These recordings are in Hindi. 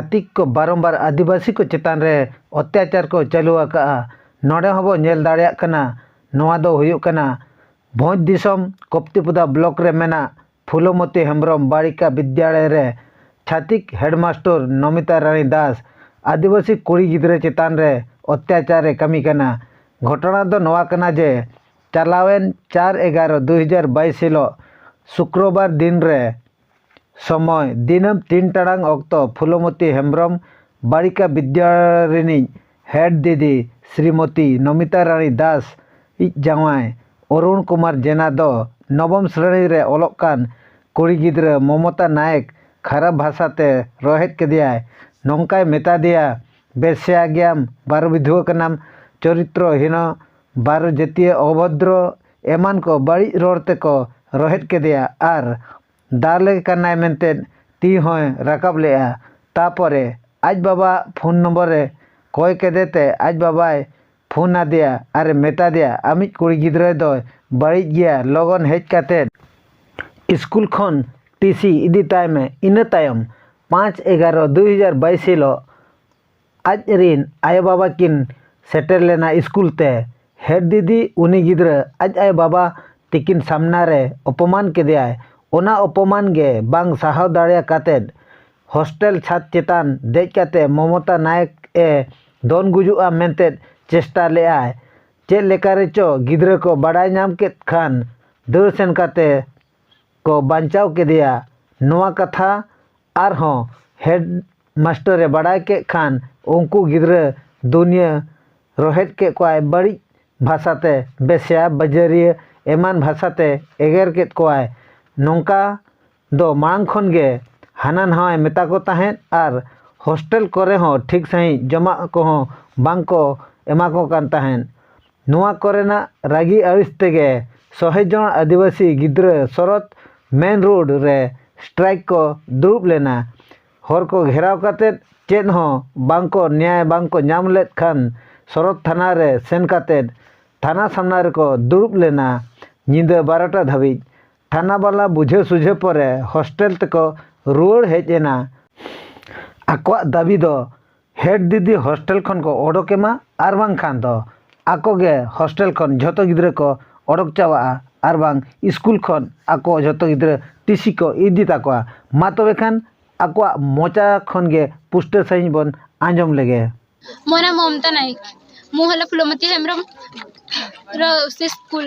छातिक को बारंबार आदिवासी को चेतान रे अत्याचार को चालू आका नोडे हबो नेल दाड़िया कना नोआ दो हुयुक कना भोज दिसम कप्तिपुदा ब्लॉक रे मेना फुलमती हेम्ब्रम बालिका विद्यालय रे छातिक हेडमास्टर नमिता रानी दास आदिवासी कुड़ी गिद्रे चेतान रे अत्याचार रे कमी कना घटना दो नोआ कना जे चलावेन 4/11/2022 हिलो शुक्रवार दिन रे समय दिनम 3 टाड़ांग अक्तो फुलमती हेम्ब्रम बालिका विद्यालय रिनी हेड दीदी श्रीमती नमिता रानी दास जावाय अरुण कुमार जेना दो नवम श्रेणी रे ओलोक कान कुड़ी गिद्रा ममता नायक खराब भाषाते रोहेत केदियाय नौकाय मेता दिया बेस्या ग्याम बार विधुआ कनाम चरित्रहीन बार जतिय अभद्र एमान को बाड़ी रोड़ते को रोहेत केदिया आर दाले कनाय मेंते ती होय राकाब लेआ तापरे आज बाबा फोन नंबर रे कोय के देते आज बाबाय फोन आ दिया अरे मेता दिया आमिज कुड़ी गिद्रा दो बाड़ी गया लगन हेज काते स्कूल खन टीसी इदी टाइम इन तायम 5/11/2022 हिलो आज रिन आयो बाबा किन सेटर लेना स्कूल ते हेड दीदी उनी गिद्रा आज आयो बाबा तिकिन सामना रे अपमान के दिया ओना अपमान गे बांग साहाव दाड़िया कातेद हॉस्टेल छात चेतान देज काते ममता नायक ए दोन गुजुआ मेंते चेष्टा ले आए चे लेकारे चो गिद्रा को बड़ाई नाम के खान दौड़ सेन काते को बांचाव के दिया नोआ कथा आर हों हेड मास्टर बड़ाई के खान उनको गिद्रा दुनिया रोहेत के कोई बड़ी भाषाते बेस्या बजरिया एमान भाषाते एगेर के कोई नौका दो मांग खन गे हाना नहाय मेता को ताहें आर हॉस्टेल करे हो ठीक सही जमा को हो बांग को एमा को कान ताहें नोआ करेना रागी अड़िस तेगे 100 जन आदिवासी गिद्रा शरत मेन रोड रे स्ट्राइक को दुरुब लेना हर को घेराव काते चेन हो बांग को न्याय बांग को नाम लेत खान शरत थाना रे सेन काते थाना सामना रे को दुरुब लेना निंदा 12टा धाबी थाना वाला बुझे सुझे परे हॉस्टेल तक रुआड़ हेजेना आको दाबी दो हेड दीदी हॉस्टेल खन को ओडोकेमा आर बांग खान दो आको गे हॉस्टेल खन झतो गिद्रा को ओडोक चावा आर बांग स्कूल खन आको झतो गिद्रा टीसी को इदी ताकोआ मा तबे खान आको मोचा खन गे पुष्ट सही बन आंजम लेगे मोना ममता नायक मुहला फुलमती हेम्ब्रम रो से school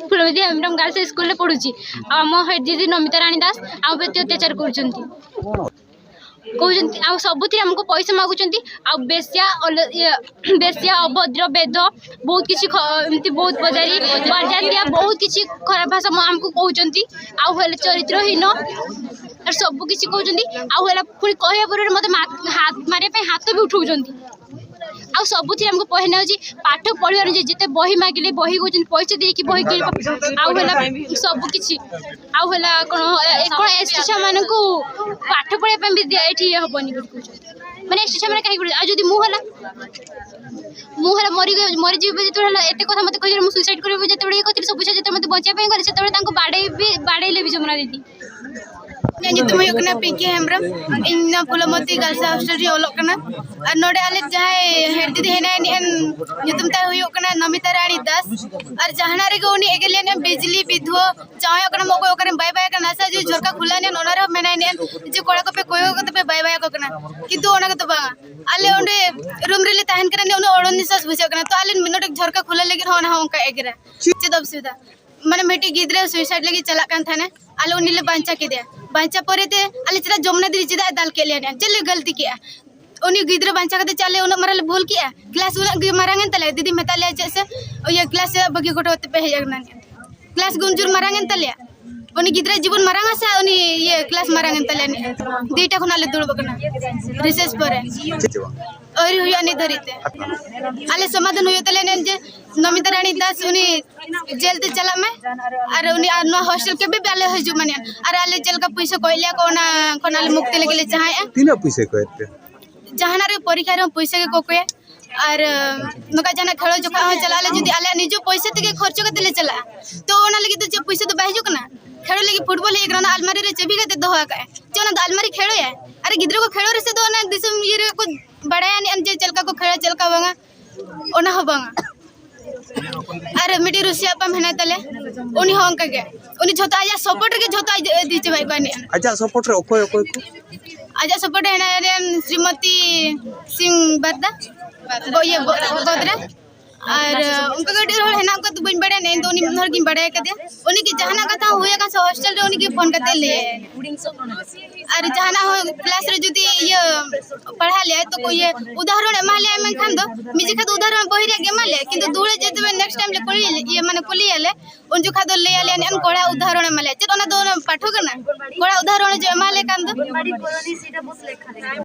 Phulmati Hembram girls school ले पढुची आम हेड दीदी नमिता रानी दास आ प्रति अत्याचार करूचंती कहते आ सबुथि हमको पैसा मागुचंती आ बेस्या अभद्र वेद बहुत किसी एमती बहुत बजारी बारजातिया बहुत किसी खराब भाषा हमको कहते आ चरित्रहीन और सब किसी कहते आ पुणी कहया पर मत हाथ मारे हाथ भी उठाउचंती आ सबुथि हमको पहना होची पाठ पढ़िबार जिते बही मागिले बही कहते पैसा देकी बही कि सब किसी आला कौन एसटी छुआ मान पाठ पढ़ाई भी ये हेनी मैंने एसटी छुआ मैंने कहीं आदि मुहला मरीजी जो एत कथा मत कह सुइसाइड कर ये कहती सब विषय जो मत बचाई गले से बाड़े भी जमुना दीदी ᱧᱩᱛᱩᱢ पिंकी हेम्ब्रम इन फुलमती गर्ल्स हॉस्टल रे ओलोक कना और नोडे आले जहाय हेड दीदी हेना ᱧᱩᱛᱩᱢ ता हुयुक कना नमिता रानी दास और जहाना रे उनी एगेले ने बिजली विधुओ चाहे कना मको ओकरे बाय बाय कना सा जो झरका खुला ने नोनारे मेना ने जो कोड़ा को पे कोयो को पे बाय बाय को कना किंतु ओना को तो बा आले ओंडे रूम रे ले ताहन करे ने ओडन निसास बुझे कना तो आले नोडे झरका खुला लेकिन होना होंका एगरा चेदब सुदा माने मेटी गिद्रे सुइसाइड लगी चला कान थाने आले उनीले बांचा के दे बांचा परे आले चला जमुना दीदी चिदा दाल के लिए चले गलती किया उनी गिद्रे बांचा के चले उन मारे भूल किया क्लास उन मारांगन तले दीदी मेताले जैसे ये क्लास बगी गोटो पे हेजगना क्लास गुंजुर मारांगन तले उनी गिद्रे जीवन मारांगा से उनी ये क्लास मारांगन तले दीटा खनाले दुड़बकना रिसेस परे और हुया नि धरिते आले समाधान हुयो तले ने जे नमिता रानी दास उनी जेल ते चला में और उनी नो हॉस्टल के भी आले हजु माने और आले जेल का पैसा कोइला कोना कोनाले मुक्ति लगले चाहे तीन पैसे कोते जहाना रे परीक्षा रे पैसा के कोके और नका जना खेलो जोका चला ले जदी आले निजो पैसा ते खर्च करते चला तो ओना लगी तो पैसा तो बाहिजो कना खेलो लगी फुटबॉल एक रन अलमारी रे चबी के दोहा का जो ना अलमारी खेलो है अरे गिद्रो को खेलो रे से दो ना दिसम ये रे को बड़ाया नि जे चलका को खेला चलका बांगा ओना हो बांगा अरे मिडी रुसिया पा मेहनत तले उनी हो अंका के उनी झोता आजा सपोर्ट के झोता दी चे भाई कोनी आजा सपोर्ट रे ओकोय ओकोय को आजा सपोर्ट है ना श्रीमती सिंह बरदा वो ये गोदरा और उनका गडी रोल है ना को तो बन बड़े नहीं तो उनी घर की बड़े कदे उनी की जहाना कथा हुए का हॉस्टल रे उनी की फोन करते ले अरे जहाना हो क्लास रे जदी ये पढ़ा ले तो कोई उदाहरण माले में खान दो मिजे खाद उदाहरण बहिरे गे माले किंतु दूरे जेते नेक्स्ट टाइम ले कोली ये माने कोली आले उन जो खाद ले आले अन कोड़ा उदाहरण माले चेत ओना दो पाठो करना कोड़ा उदाहरण जो माले कान दो